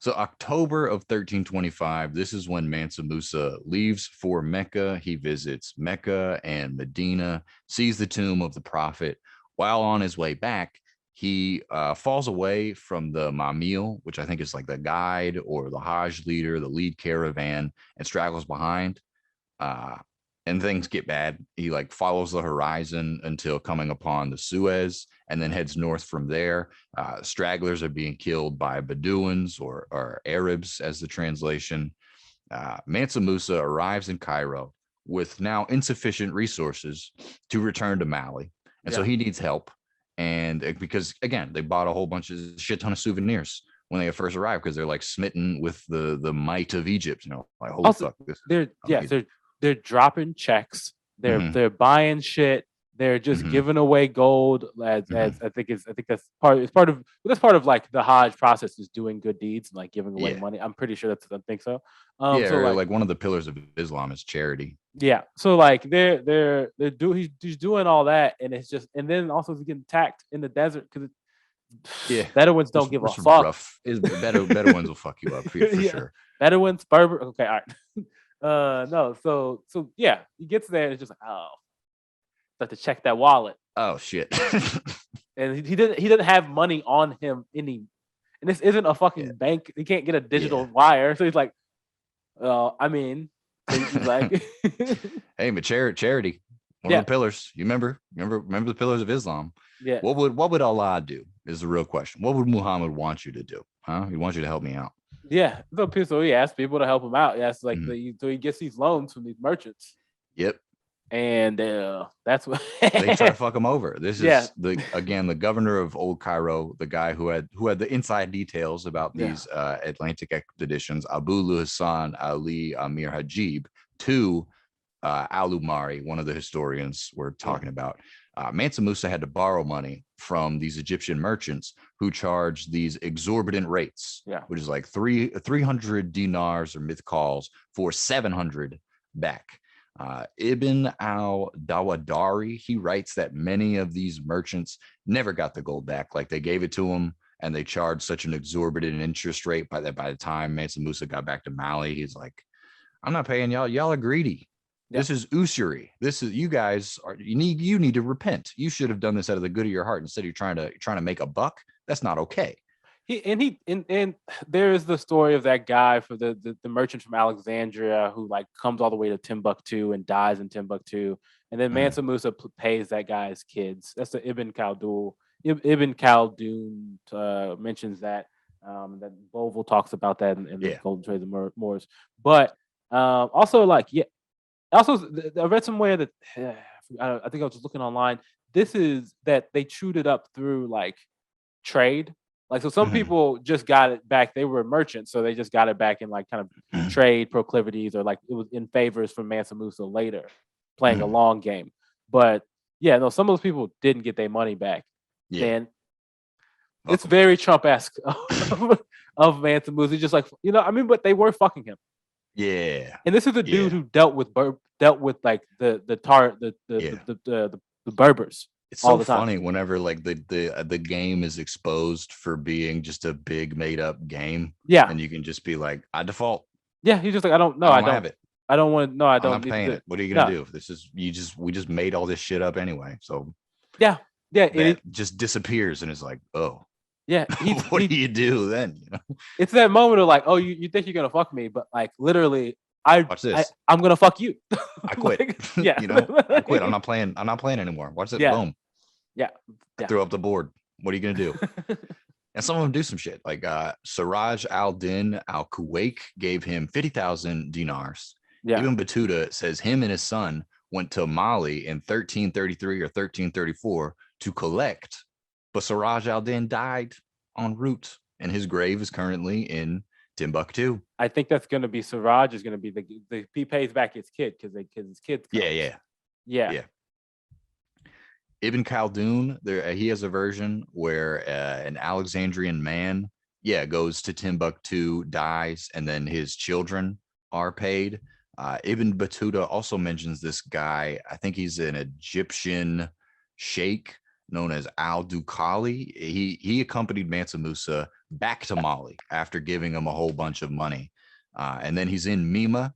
So October of 1325, this is when Mansa Musa leaves for Mecca. He visits Mecca and Medina, sees the tomb of the prophet. While on his way back, he falls away from the Mamil, which I think is like the guide or the Hajj leader, the lead caravan, and straggles behind. Uh, and things get bad. He like follows the horizon until coming upon the Suez, and then heads north from there. Stragglers are being killed by Bedouins or Arabs, as the translation. Mansa Musa arrives in Cairo with now insufficient resources to return to Maui, and so he needs help. And because again, they bought a whole bunch of shit ton of souvenirs when they first arrived because they're like smitten with the might of Egypt. You know, like holy Also, fuck, this they're dropping checks. They're buying shit. They're just giving away gold as I think that's part of like the Hajj process is doing good deeds and like giving away money. I'm pretty sure I think so. So like one of the pillars of Islam is charity. Yeah. So like he's doing all that, and it's just, and then also he's getting attacked in the desert because Bedouins don't give a fuck. Rough. Bedouins will fuck you up for sure. Bedouins, Berber. Okay, all right. No, so yeah, he gets there and it's just like, oh, have to check that wallet. Oh shit. And he didn't have money on him and this isn't a fucking bank. He can't get a digital wire. So he's like, I mean, he's like hey, but charity. One of the pillars. You remember the pillars of Islam. Yeah. What would Allah do is the real question. What would Muhammad want you to do? Huh? He wants you to help me out. Yeah. So he asks people to help him out. Yeah, like so he gets these loans from these merchants. Yep. And that's what they try to fuck him over. This is the governor of Old Cairo, the guy who had the inside details about these Atlantic expeditions, Abu Hassan Ali Amir Hajib, to Al-Umari, one of the historians we're talking about. Mansa Musa had to borrow money from these Egyptian merchants who charged these exorbitant rates, which is like 300 dinars or mithqals for 700 back. Ibn al-Dawadari, he writes that many of these merchants never got the gold back. Like they gave it to them and they charged such an exorbitant interest rate by the time Mansa Musa got back to Maui, he's like, I'm not paying y'all. Y'all are greedy. Yeah. This is usury. This is, you guys are, you need to repent. You should have done this out of the good of your heart instead of trying to make a buck. That's not okay. And there is the story of that guy for the merchant from Alexandria who like comes all the way to Timbuktu and dies in Timbuktu, and then Mansa Musa pays that guy's kids. That's the Ibn Khaldun. Ibn Khaldun mentions that that Bovell talks about that in the Golden Trade of Moors. But also like also I read somewhere that I think I was just looking online. This is that they chewed it up through like trade. Like, so some people just got it back. They were merchants, so they just got it back in like kind of trade proclivities, or like it was in favors from Mansa Musa later, playing a long game. But yeah, no, some of those people didn't get their money back. Yeah. And it's very Trump-esque of Mansa Musa. He's just like, I mean, but they were fucking him. Yeah. And this is a dude who dealt with like the Berbers. It's so funny whenever like the game is exposed for being just a big made up game. Yeah. And you can just be like, I default. Yeah. He's just like, I don't have it. I don't want to. No, I don't. I'm not paying it. What are you gonna do? This is we just made all this shit up anyway. So yeah. It just disappears and it's like, oh. Yeah. What do you do then? It's that moment of like, oh, you think you're gonna fuck me, but like literally watch this. I'm gonna fuck you. I quit. Like, I quit. I'm not playing anymore. Watch it. Boom. Yeah. I threw up the board. What are you gonna do? And some of them do some shit. Like Siraj al-Din al-Kuwait gave him 50,000 dinars. Yeah. Ibn Battuta says him and his son went to Mali in 1333 or 1334 to collect, but Siraj al-Din died en route, and his grave is currently in Timbuktu. I think that's going to be Siraj is going to be he pays back his kid because his kids. Yeah. Ibn Khaldun, he has a version where an Alexandrian man, goes to Timbuktu, dies, and then his children are paid. Ibn Battuta also mentions this guy. I think he's an Egyptian sheikh known as Al-Dukhali. He accompanied Mansa Musa back to Mali after giving him a whole bunch of money. And then he's in Mima.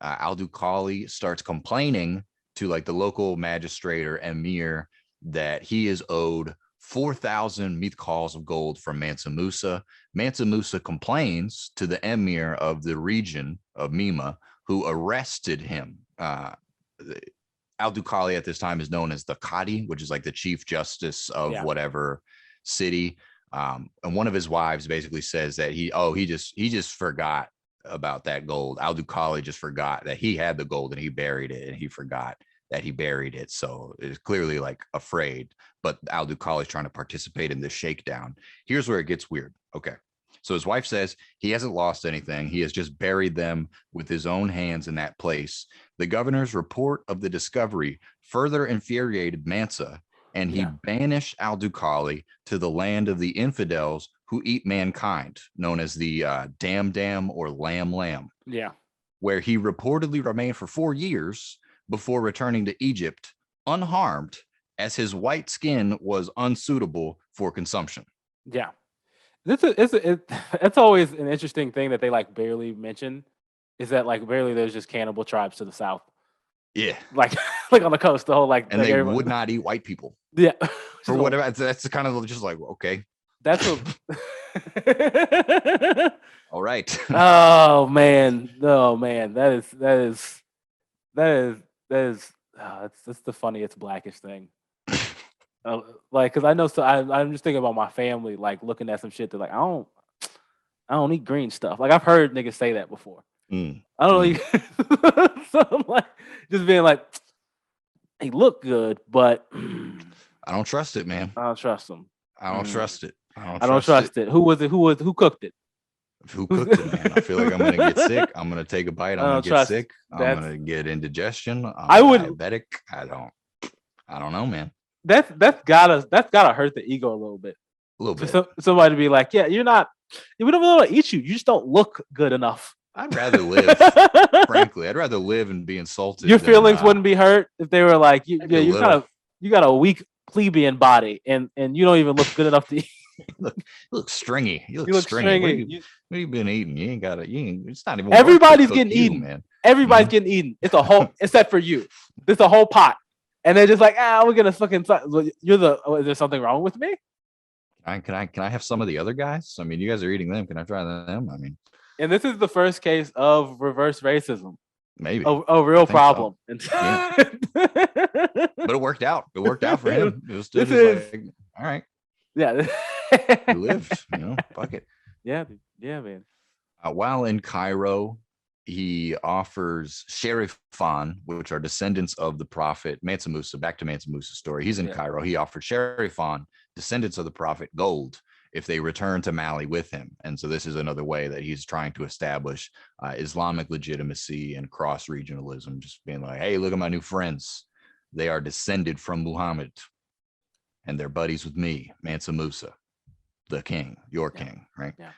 Al-Dukhali starts complaining to like the local magistrate or emir that he is owed 4,000 mithqals of gold from Mansa Musa. Mansa Musa complains to the emir of the region of Mima, who arrested him. Al-Dukhali at this time is known as the Qadi, which is like the chief justice of whatever city. And one of his wives basically says that he just forgot about that gold. Al-Dukhali just forgot that he had the gold and he buried it, and he forgot that he buried it. So it's clearly like afraid, but Al-Dukhali is trying to participate in this shakedown. Here's where it gets weird. Okay. So his wife says he hasn't lost anything. He has just buried them with his own hands in that place. The governor's report of the discovery further infuriated Mansa, and he banished Al-Dukhali to the land of the infidels who eat mankind, known as the Dam or Lam. Yeah. Where he reportedly remained for 4 years before returning to Egypt unharmed, as his white skin was unsuitable for consumption. Yeah. It's always an interesting thing that they like barely mention, is that like barely there's just cannibal tribes to the south. Yeah. Like like on the coast, the whole like, and they would not eat white people. Yeah. For whatever. That's kind of just like, okay. That's what all right. Oh man. That's the funniest Blackish thing. Like, because I know, so I'm just thinking about my family, like looking at some shit. They're like, I don't eat green stuff. Like I've heard niggas say that before. I don't know. So I'm like, just being like, they look good, but I don't trust it, man. I don't trust them. I don't trust it. I don't trust it. Who was it? Who cooked it? Who cooked it, man? I feel like I'm gonna get sick. I'm gonna take a bite. I'm gonna get sick. I'm gonna get indigestion. I'm diabetic. I don't know, man. That's gotta hurt the ego a little bit. A little bit. Somebody to be like, yeah, we don't really want to eat you. You just don't look good enough. I'd rather live. Frankly, I'd rather live and be insulted. Your feelings wouldn't be hurt if they were like, you got a weak plebeian body, and you don't even look good enough to eat. You look stringy. You look stringy. What have you been eating? You ain't got it. It's not even. Everybody's getting eaten, man. Everybody's getting eaten. It's a whole, except for you. It's a whole pot, and they're just like, we're gonna fucking. Is there something wrong with me? Can I have some of the other guys? I mean, you guys are eating them. Can I try them? I mean, and this is the first case of reverse racism. Maybe a real problem. So. Yeah. But it worked out. It worked out for him. It was just like, all right. Yeah. He lived, fuck it. Yeah, man. While in Cairo, he offers Sharifan, which are descendants of the prophet Mansa Musa. Back to Mansa Musa's story. He's in Cairo. He offered Sharifan, descendants of the prophet, gold if they return to Maui with him. And so this is another way that he's trying to establish Islamic legitimacy and cross-regionalism, just being like, hey, look at my new friends. They are descended from Muhammad, and they're buddies with me, Mansa Musa, the king, your king, right? Yeah.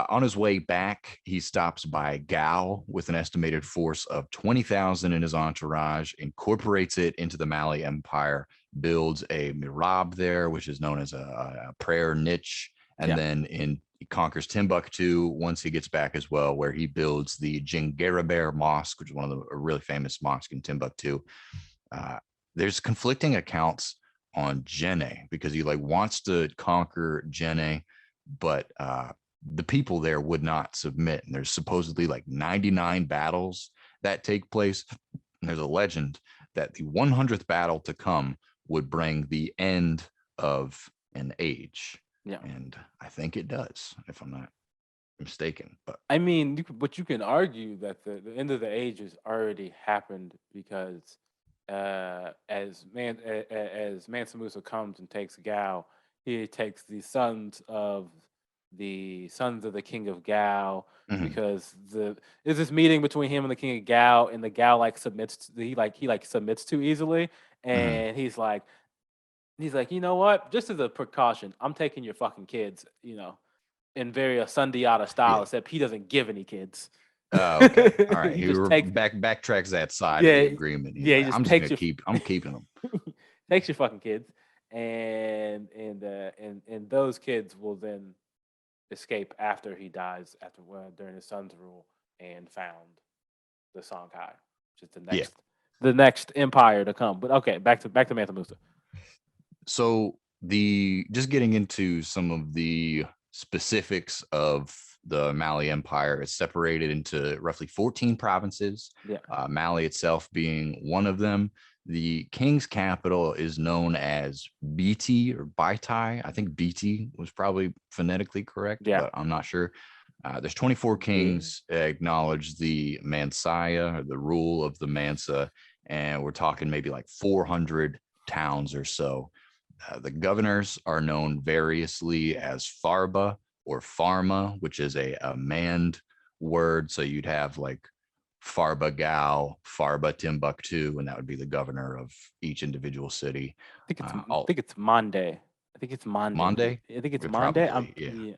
On his way back, he stops by Gao with an estimated force of 20,000 in his entourage, incorporates it into the Mali Empire, builds a mihrab there, which is known as a prayer niche, and then he conquers Timbuktu once he gets back as well, where he builds the Djinguereber Mosque, which is one of the really famous mosques in Timbuktu. There's conflicting accounts on Djenné because he wants to conquer Djenné, but the people there would not submit. And there's supposedly 99 battles that take place. And there's a legend that the 100th battle to come would bring the end of an age. Yeah. And I think it does, if I'm not mistaken. But I mean, you can argue that the end of the age has already happened because as Mansa Musa comes and takes Gao, he takes the sons of the king of Gao, because there's this meeting between him and the king of Gao, and the Gao submits he submits too easily, and he's like, you know what, just as a precaution, I'm taking your fucking kids, in very Sundiata style, except he doesn't give any kids. Okay. All right. He backtracks that side of the agreement. I'm keeping them. Takes your fucking kids, and those kids will then escape after he dies, during his son's rule, and found the Songhai, which is the next empire to come. But okay, back to Mansa Musa. So the just getting into some of the specifics of the Mali Empire, it's separated into roughly 14 provinces. Yeah. Mali itself being one of them. The king's capital is known as Biti or Baitai. I think Biti was probably phonetically correct, Yeah. but I'm not sure. There's 24 Yeah. kings acknowledge the Mansaya or the rule of the Mansa, and we're talking maybe like 400 towns or so. The governors are known variously as Farba or Pharma, which is a manned word. So you'd have like Farba Gao, Farba Timbuktu, and that would be the governor of each individual city. I think it's Monday. I think it's Monday. Monday? I think it's Monday. Probably, yeah.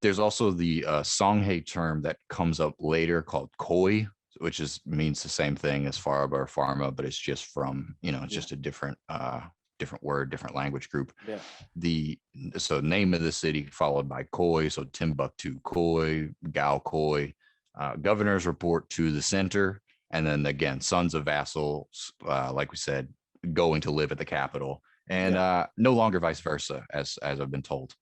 There's also the Songhay term that comes up later called Koi, which means the same thing as Farba or Pharma, but it's just from, it's just a different word, different language group. Yeah. So name of the city followed by Koi, so Timbuktu Koi, Gao Koi. Governors report to the center, and then again, sons of vassals, like we said, going to live at the capital, and no longer vice versa, as I've been told.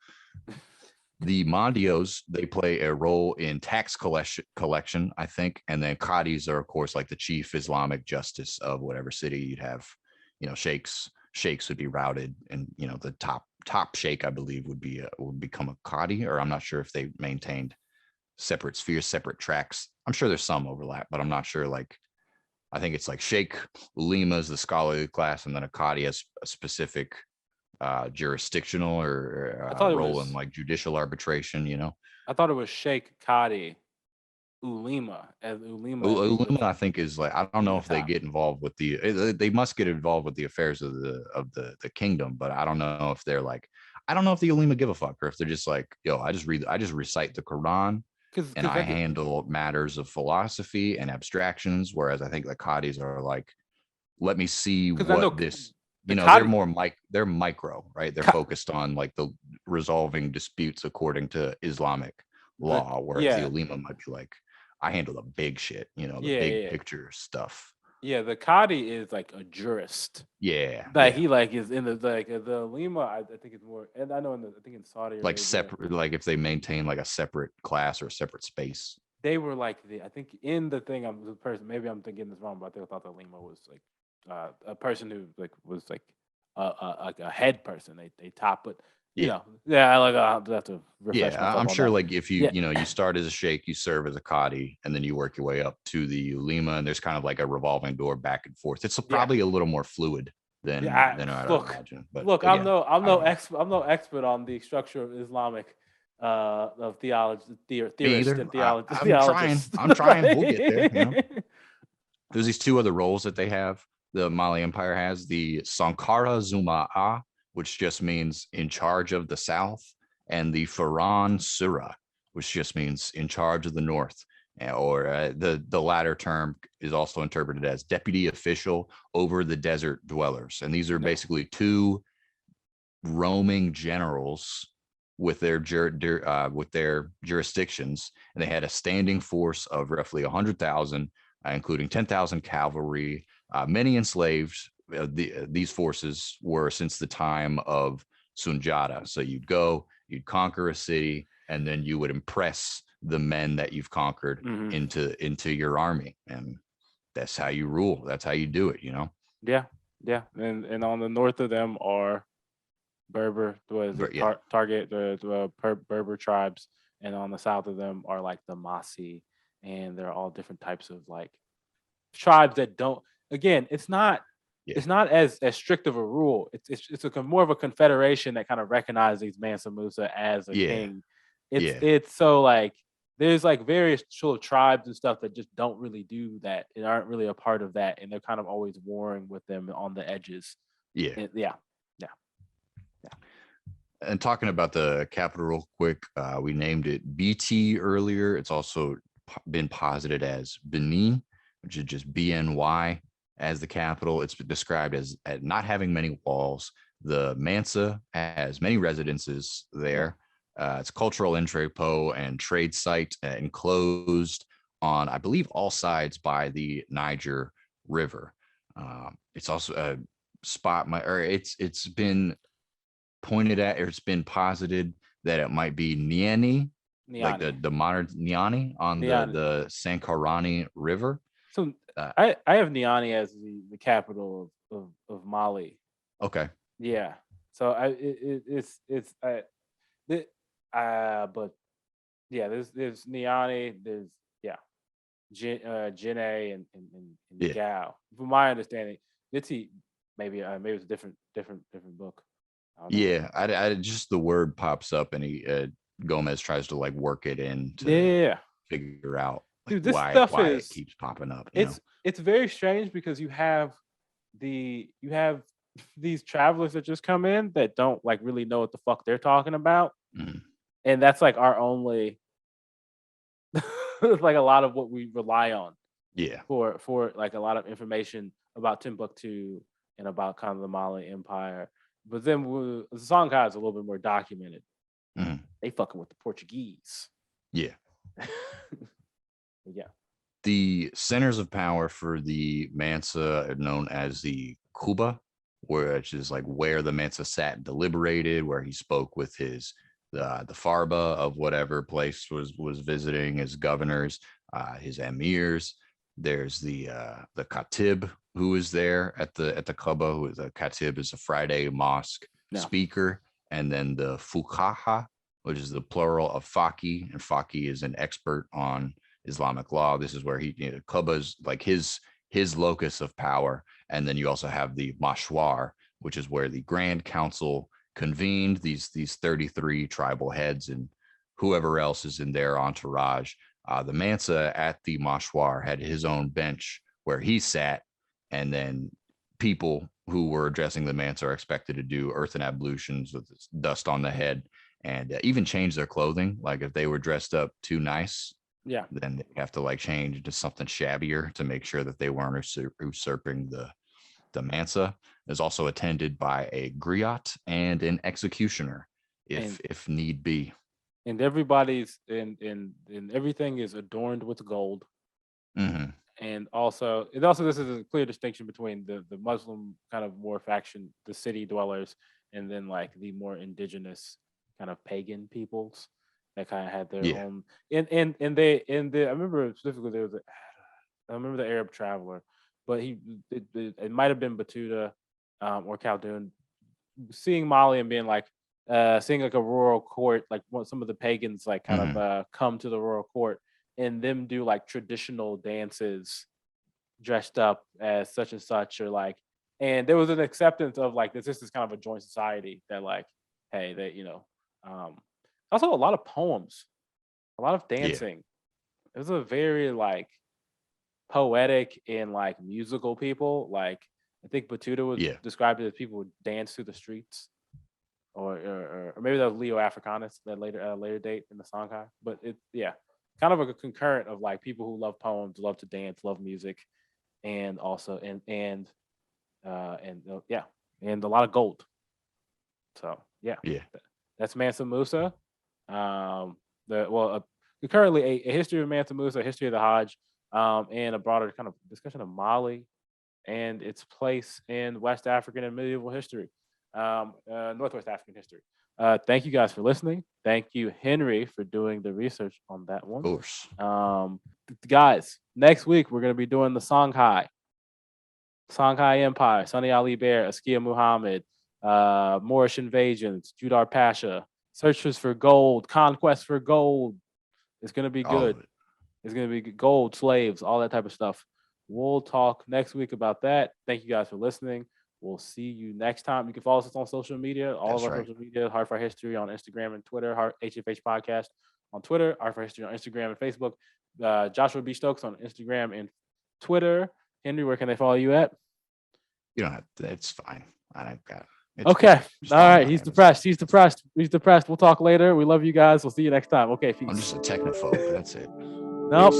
The Mandios, they play a role in tax collection, I think, and then Qadis are, of course, like the chief Islamic justice of whatever city. You'd have, sheikhs would be routed, and the top sheikh, I believe, would become a Qadi, or I'm not sure if they maintained separate spheres, separate tracks. I'm sure there's some overlap, but I'm not sure. Like, I think it's like Sheikh Ulema is the scholarly class, and then a Qadi has a specific jurisdictional or role in like judicial arbitration. I thought it was Sheikh Qadi Ulema, as Ulema, I think, is like, I don't know if they get involved with they must get involved with the affairs of the kingdom, but I don't know if they're like, I don't know if the Ulema give a fuck, or if they're just like, yo, I just recite the Quran and I handle matters of philosophy and abstractions, whereas I think the Qadis are like, let me see what this. They're more they're micro, right? They're focused on like the resolving disputes according to Islamic law, whereas the Ulema might be like, I handle the big shit, the big picture stuff. Yeah, the Qadi is like a jurist. Yeah, he like is in the Ulema. I think it's more, and I know I think in Saudi Arabia, like separate, like if they maintain like a separate class or a separate space. They were like I think in the thing, maybe I'm thinking this wrong, but I thought the Ulema was like a person who like was like a head person. They top, but I'll have to refresh myself I'm on sure that. like if you start as a sheikh, you serve as a Qadi, and then you work your way up to the Ulema, and there's kind of like a revolving door back and forth. It's probably a little more fluid than I imagine. But look, I'm no expert on the structure of Islamic of theology, theorist and theologist. I'm trying. We'll get there. There's these two other roles that they have. The Mali Empire has the Sankara Zuma'a, which just means in charge of the south, and the Faran Sura, which just means in charge of the north. Or the latter term is also interpreted as deputy official over the desert dwellers. And these are basically two roaming generals with their jurisdictions, and they had a standing force of roughly 100,000, including 10,000 cavalry, many enslaved. These forces were since the time of Sunjata. So you'd conquer a city, and then you would impress the men that you've conquered into your army, and that's how you rule. That's how you do it. Yeah. And on the north of them are Berber, target the Berber tribes, and on the south of them are like the Masi, and they're all different types of like tribes that don't. Again, it's not as strict of a rule. It's more of a confederation that kind of recognizes Mansa Musa as a king. It's so like there's like various sort of tribes and stuff that just don't really do that and aren't really a part of that, and they're kind of always warring with them on the edges. Yeah. And talking about the capital real quick, we named it BT earlier. It's also been posited as Benin, which is just BNY as the capital. It's described as not having many walls. The Mansa has many residences there. It's cultural entrepot and trade site, enclosed on, I believe, all sides by the Niger River. It's also a spot. It's been pointed at, or it's been posited that it might be Niani, like the modern Niani on the Sankarani River. So I have Niani as the capital of Mali. Okay. Yeah. So but yeah, there's Niani, there's Jine and Gao. From my understanding, Niti maybe it's a different book. Yeah, I just the word pops up and he Gomez tries to like work it in to figure out like, dude, this stuff why it keeps popping up. It's very strange because you have these travelers that just come in that don't like really know what the fuck they're talking about, and that's like our only like a lot of what we rely on. Yeah. For like a lot of information about Timbuktu and about kind of the Mali Empire. But then the Songhai is a little bit more documented. They fucking with the Portuguese. Yeah. Yeah. The centers of power for the Mansa are known as the Kuba, which is like where the Mansa sat and deliberated, where he spoke with his the Farba of whatever place was visiting, his governors, his emirs. There's the Khatib who is there at the Kuba. Who is a Khatib is a Friday mosque speaker, and then the Fuqaha, which is the plural of Faqih, and Faqih is an expert on Islamic law. This is where Kuba is like his locus of power, and then you also have the Mashwar, which is where the Grand Council convened these 33 tribal heads and whoever else is in their entourage. The Mansa at the Mashwar had his own bench where he sat, and then people who were addressing the Mansa are expected to do earthen ablutions with dust on the head and even change their clothing. Like if they were dressed up too nice, then they have to like change to something shabbier to make sure that they weren't usurping the Mansa. Is also attended by a griot and an executioner if need be. And everybody's and everything is adorned with gold. And also this is a clear distinction between the Muslim kind of war faction, the city dwellers, and then like the more indigenous kind of pagan peoples that kind of had their own. And I remember specifically I remember the Arab traveler, but it might have been Batuta or Khaldun, seeing Mali and being like. Seeing like a royal court, like some of the pagans like kind of come to the royal court and them do like traditional dances dressed up as such and such, or like, and there was an acceptance of like this is kind of a joint society that like, hey, that also a lot of poems, a lot of dancing. It was a very like poetic and like musical people. Like I think Batuta was described as people who dance through the streets. Or maybe that was Leo Africanus, that later date in the Songhai. But kind of a concurrent of like people who love poems, love to dance, love music, and also and a lot of gold. So that's Mansa Musa. Currently a history of Mansa Musa, a history of the Hajj, and a broader kind of discussion of Mali and its place in West African and medieval history. Northwest African history. Thank you guys for listening. Thank you, Henry, for doing the research on that one. Of course. Guys, next week we're going to be doing the Songhai Empire, Sunni Ali Bear, Askia Muhammad, Moorish invasions, Judar Pasha, searches for gold, conquest for gold. It's going to be good. It's going to be gold, slaves, all that type of stuff. We'll talk next week about that. Thank you guys for listening. We'll see you next time. You can follow us on social media, social media, Hard for History on Instagram and Twitter, HFH Podcast on Twitter, Hard for History on Instagram and Facebook, Joshua B. Stokes on Instagram and Twitter. Henry, where can they follow you at? You don't have to, it's fine. I don't got it. Okay. All right. He's depressed. We'll talk later. We love you guys. We'll see you next time. Okay. Peace. I'm just a technophobe. That's it. Nope.